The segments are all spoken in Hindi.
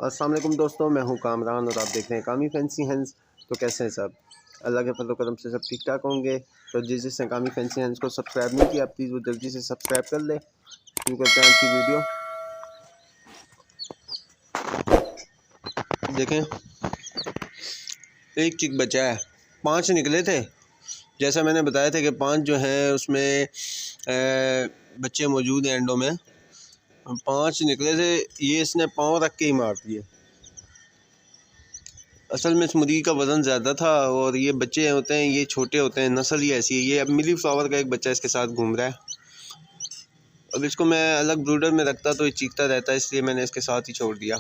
अस्सलाम वालेकुम दोस्तों, मैं हूं कामरान और आप देख रहे हैं कामी फैंसी हैंड्स। तो कैसे हैं सब? अल्लाह के फजल करम से सब ठीक ठाक होंगे। तो जिसने कामी फैंसी हैंड्स को सब्सक्राइब नहीं किया, प्लीज़ वो जल्दी से सब्सक्राइब कर ले। शुरू करते हैं आज की वीडियो। देखें, एक चिक बचा है, 5 निकले थे। जैसा मैंने बताया था कि 5 जो हैं उसमें बच्चे मौजूद हैं एंडो में। 5 निकले थे, ये इसने पाँव रख के ही मार दिए। असल में इस मुर्गी का वज़न ज़्यादा था और ये बच्चे होते हैं, ये छोटे होते हैं, नस्ल ही ऐसी है। ये अब मिली फ्लावर का एक बच्चा इसके साथ घूम रहा है। अब इसको मैं अलग ब्रूडर में रखता तो ये चीखता रहता, इसलिए मैंने इसके साथ ही छोड़ दिया।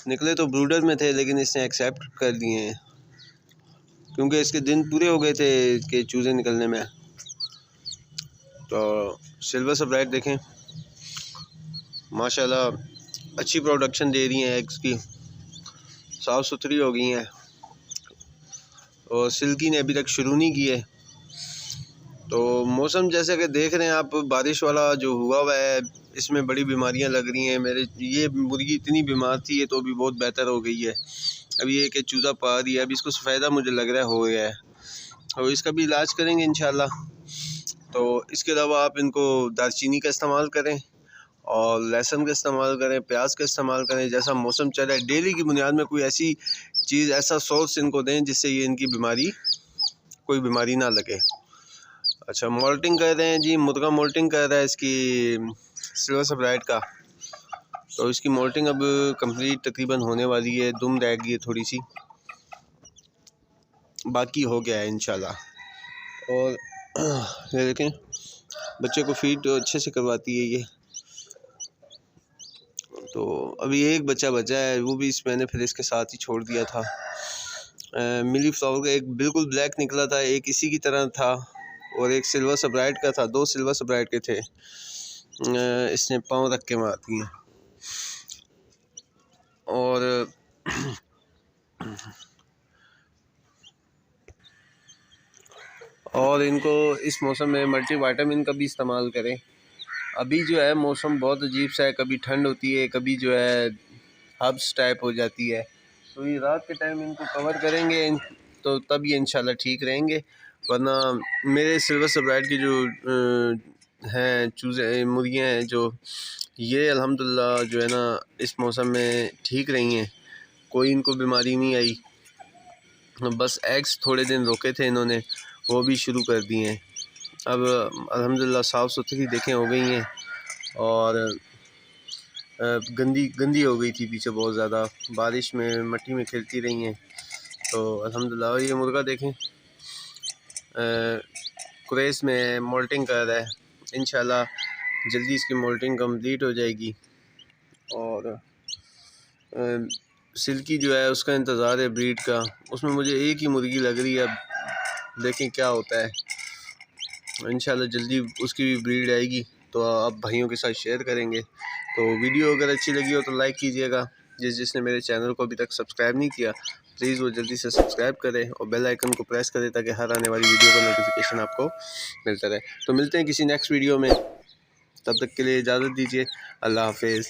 निकले तो ब्रूडर में थे लेकिन इसने एक्सेप्ट कर लिए हैं क्योंकि इसके दिन पूरे हो गए थे कि चूज़े निकलने में। तो सिल्वर सब्राइट देखें, माशाल्लाह अच्छी प्रोडक्शन दे रही हैं, एग्स की साफ़ सुथरी हो गई हैं। और सिल्की ने अभी तक शुरू नहीं की है। तो मौसम जैसे कि देख रहे हैं आप, बारिश वाला जो हुआ है, इसमें बड़ी बीमारियां लग रही हैं। मेरे ये मुर्गी इतनी बीमार थी, ये तो अभी बहुत बेहतर हो गई है। अभी ये कि चूज़ा पा रही है, अभी इसको सफ़ेदा मुझे लग रहा है हो गया है, और इसका भी इलाज करेंगे इंशाल्लाह। तो इसके अलावा आप इनको दालचीनी का इस्तेमाल करें और लहसुन का इस्तेमाल करें, प्याज का इस्तेमाल करें। जैसा मौसम चल रहा है, डेली की बुनियाद में कोई ऐसी चीज़, ऐसा सोर्स इनको दें जिससे ये इनकी कोई बीमारी ना लगे। अच्छा, मोल्टिंग कर रहे हैं जी, मुर्गा मोल्टिंग कर रहा है इसकी सिल्वर सब्राइट का। तो इसकी मोल्टिंग अब कंप्लीट तकरीबन होने वाली है, दुम रह गई है थोड़ी सी, बाकी हो गया है इंशाल्लाह। और ये देखें, बच्चे को फीड अच्छे से करवाती है ये। तो अभी एक बच्चा बचा है, वो भी मैंने फिर इसके साथ ही छोड़ दिया था। मिली फ्लावर का एक बिल्कुल ब्लैक निकला था, एक इसी की तरह था, और एक सिल्वर सब्राइट का था। 2 सिल्वर सब्राइट के थे। इसने पाँव रख के मार दिए। और इनको इस मौसम में मल्टीविटामिन का भी इस्तेमाल करें। अभी जो है मौसम बहुत अजीब सा है, कभी ठंड होती है, कभी जो है हब्स टाइप हो जाती है। तो ये रात के टाइम इनको कवर करेंगे तो तब ये इंशाल्लाह ठीक रहेंगे। वरना मेरे सिल्वर सब्राइट की जो हैं चूज़े मुर्गियाँ हैं, जो ये अल्हम्दुलिल्लाह जो है ना इस मौसम में ठीक रही हैं, कोई इनको बीमारी नहीं आई। बस एग्स थोड़े दिन रोके थे इन्होंने, वो भी शुरू कर दिए हैं। अब अल्हम्दुलिल्लाह साफ़ सुथरी देखें हो गई हैं, और गंदी हो गई थी पीछे बहुत ज़्यादा, बारिश में मिट्टी में खेलती रही हैं। तो अल्हम्दुलिल्लाह। और ये मुर्गा देखें क्रेस में मोल्टिंग कर रहा है, इंशाल्लाह जल्दी इसकी मोल्टिंग कंप्लीट हो जाएगी। और सिल्की जो है उसका इंतज़ार है ब्रीड का, उसमें मुझे एक ही मुर्गी लग रही है। अब देखें क्या होता है, इंशाल्लाह जल्दी उसकी भी ब्रीड आएगी तो आप भाइयों के साथ शेयर करेंगे। तो वीडियो अगर अच्छी लगी हो तो लाइक कीजिएगा। जिसने मेरे चैनल को अभी तक सब्सक्राइब नहीं किया, प्लीज़ वो जल्दी से सब्सक्राइब करें और बेल आइकन को प्रेस करें ताकि हर आने वाली वीडियो का नोटिफिकेशन आपको मिलता रहे। तो मिलते हैं किसी नेक्स्ट वीडियो में, तब तक के लिए इजाज़त दीजिए। अल्लाह हाफिज़।